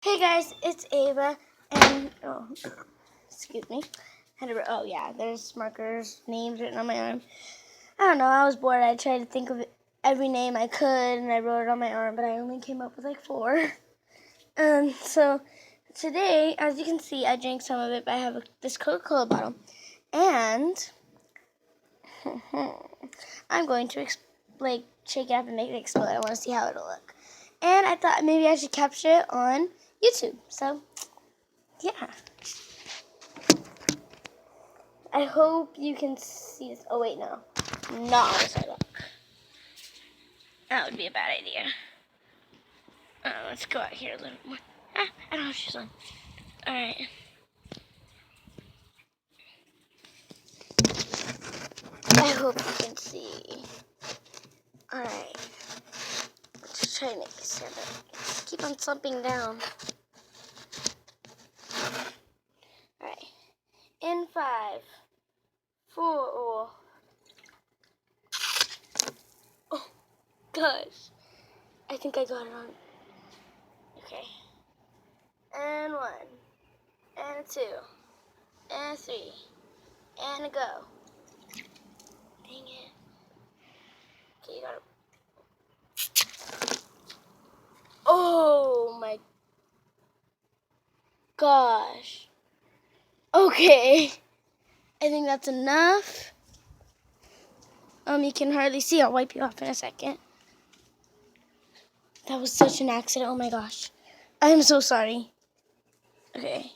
Hey guys, it's Ava, and excuse me. Oh yeah, there's markers, names written on my arm. I don't know. I was bored. I tried to think of every name I could, and I wrote it on my arm, but I only came up with like 4. So today, as you can see, I drank some of it, but I have this Coca-Cola bottle, and I'm going to shake it up and make it explode. I want to see how it'll look, and I thought maybe I should capture it on YouTube. So yeah. I hope you can see this. Oh, wait, no. Not on the sidewalk. That would be a bad idea. Let's go out here a little more. I don't have shoes on. Alright. I hope you can see. Alright. Let's try to make it stand up. Keep on slumping down. Alright. In 5, 4, oh gosh. I think I got it on. Okay. And 1, and 2, and 3, and a go. Dang it. Okay, you got it. Oh my gosh. Okay. I think that's enough. You can hardly see. I'll wipe you off in a second. That was such an accident. Oh my gosh. I'm so sorry. Okay.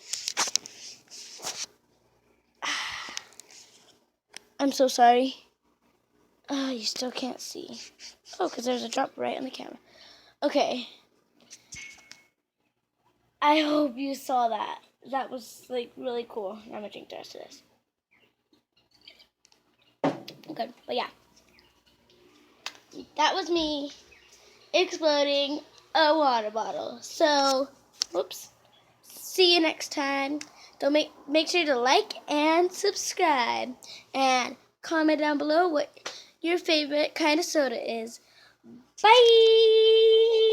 I'm so sorry. You still can't see. Oh, because there's a drop right on the camera. Okay. I hope you saw that. That was, really cool. I'm going to drink the rest of this. Okay, but yeah. That was me exploding a water bottle. So, whoops. See you next time. Don't make sure to like and subscribe. And comment down below what your favorite kind of soda is. Bye!